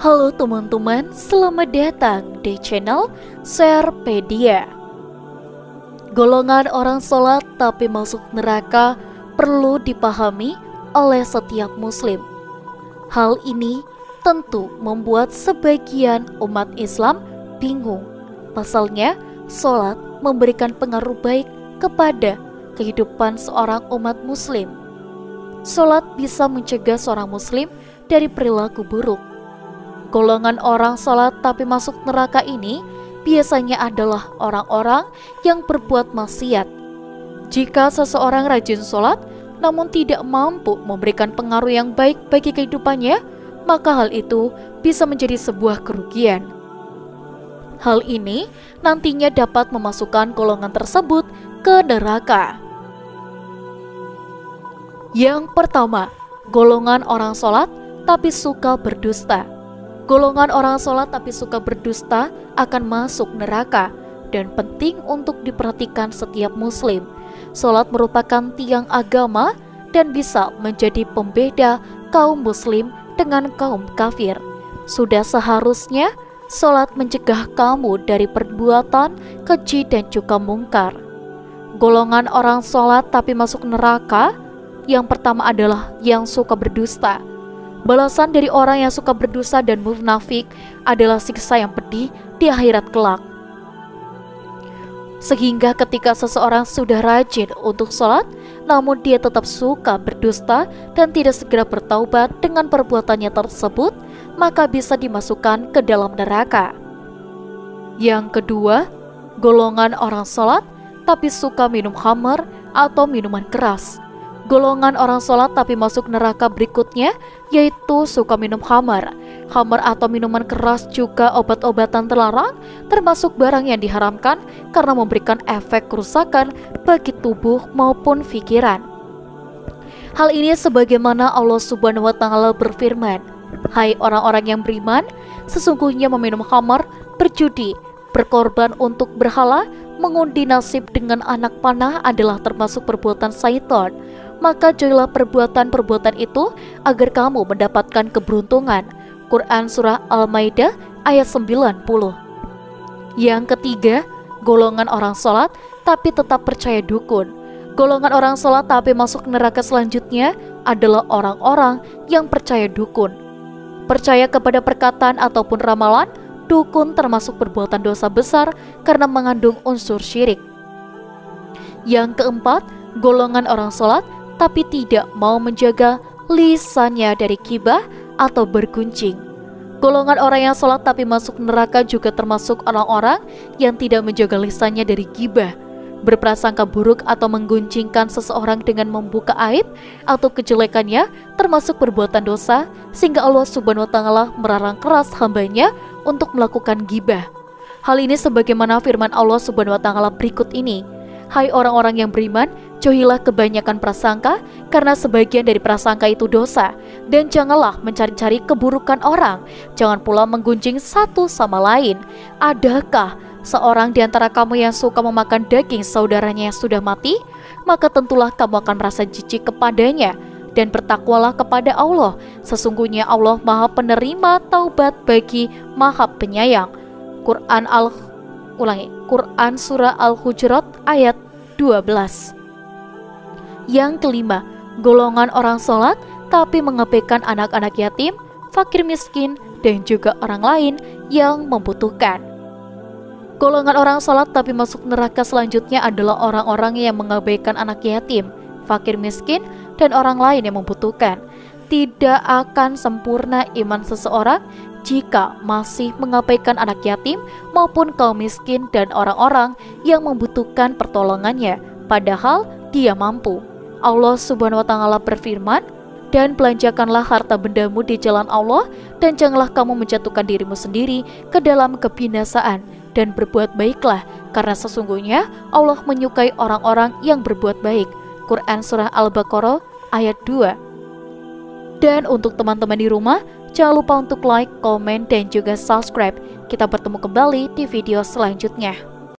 Halo teman-teman, selamat datang di channel Sharepedia. Golongan orang sholat tapi masuk neraka perlu dipahami oleh setiap muslim. Hal ini tentu membuat sebagian umat Islam bingung. Pasalnya, sholat memberikan pengaruh baik kepada kehidupan seorang umat muslim. Sholat bisa mencegah seorang muslim dari perilaku buruk. Golongan orang sholat tapi masuk neraka ini biasanya adalah orang-orang yang berbuat maksiat. Jika seseorang rajin sholat namun tidak mampu memberikan pengaruh yang baik bagi kehidupannya, maka hal itu bisa menjadi sebuah kerugian. Hal ini nantinya dapat memasukkan golongan tersebut ke neraka. Yang pertama, golongan orang sholat tapi suka berdusta. Golongan orang sholat tapi suka berdusta akan masuk neraka, dan penting untuk diperhatikan setiap muslim. Sholat merupakan tiang agama dan bisa menjadi pembeda kaum muslim dengan kaum kafir. Sudah seharusnya sholat mencegah kamu dari perbuatan keji dan juga mungkar. Golongan orang sholat tapi masuk neraka, yang pertama adalah yang suka berdusta. Balasan dari orang yang suka berdosa dan munafik adalah siksa yang pedih di akhirat kelak. Sehingga ketika seseorang sudah rajin untuk sholat, namun dia tetap suka berdusta dan tidak segera bertaubat dengan perbuatannya tersebut, maka bisa dimasukkan ke dalam neraka. Yang kedua, golongan orang sholat tapi suka minum khamar atau minuman keras. Golongan orang sholat tapi masuk neraka berikutnya yaitu suka minum khamar. Khamar atau minuman keras juga obat-obatan terlarang, termasuk barang yang diharamkan karena memberikan efek kerusakan bagi tubuh maupun pikiran. Hal ini sebagaimana Allah Subhanahu wa Ta'ala berfirman, "Hai orang-orang yang beriman, sesungguhnya meminum khamar, berjudi, berkorban untuk berhala, mengundi nasib dengan anak panah adalah termasuk perbuatan syaitan. Maka jauhilah perbuatan-perbuatan itu agar kamu mendapatkan keberuntungan." Quran Surah Al-Maidah ayat 90. Yang ketiga, golongan orang sholat tapi tetap percaya dukun. Golongan orang sholat tapi masuk neraka selanjutnya adalah orang-orang yang percaya dukun. Percaya kepada perkataan ataupun ramalan, dukun termasuk perbuatan dosa besar karena mengandung unsur syirik. Yang keempat, golongan orang sholat tapi tidak mau menjaga lisannya dari gibah atau berguncing. Golongan orang yang sholat tapi masuk neraka juga termasuk orang-orang yang tidak menjaga lisannya dari gibah, berprasangka buruk atau mengguncingkan seseorang dengan membuka aib atau kejelekannya, termasuk perbuatan dosa, sehingga Allah Subhanahu wa Ta'ala melarang keras hambanya untuk melakukan gibah. Hal ini sebagaimana firman Allah Subhanahu wa Ta'ala berikut ini, "Hai orang-orang yang beriman, jauhilah kebanyakan prasangka, karena sebagian dari prasangka itu dosa, dan janganlah mencari-cari keburukan orang, jangan pula menggunjing satu sama lain. Adakah seorang di antara kamu yang suka memakan daging saudaranya yang sudah mati? Maka tentulah kamu akan merasa jijik kepadanya, dan bertakwalah kepada Allah. Sesungguhnya Allah Maha Penerima taubat bagi Maha Penyayang." Quran Surah Al-Hujurat ayat 12. Yang kelima, golongan orang sholat tapi mengabaikan anak-anak yatim, fakir miskin, dan juga orang lain yang membutuhkan. Golongan orang sholat tapi masuk neraka selanjutnya adalah orang-orang yang mengabaikan anak yatim, fakir miskin, dan orang lain yang membutuhkan. Tidak akan sempurna iman seseorang jika masih mengabaikan anak yatim maupun kaum miskin dan orang-orang yang membutuhkan pertolongannya, padahal dia mampu. Allah Subhanahu wa Ta'ala berfirman, "Dan belanjakanlah harta bendamu di jalan Allah, dan janganlah kamu menjatuhkan dirimu sendiri ke dalam kebinasaan, dan berbuat baiklah, karena sesungguhnya Allah menyukai orang-orang yang berbuat baik." Quran Surah Al-Baqarah ayat 2. Dan untuk teman-teman di rumah, jangan lupa untuk like, komen, dan juga subscribe. Kita bertemu kembali di video selanjutnya.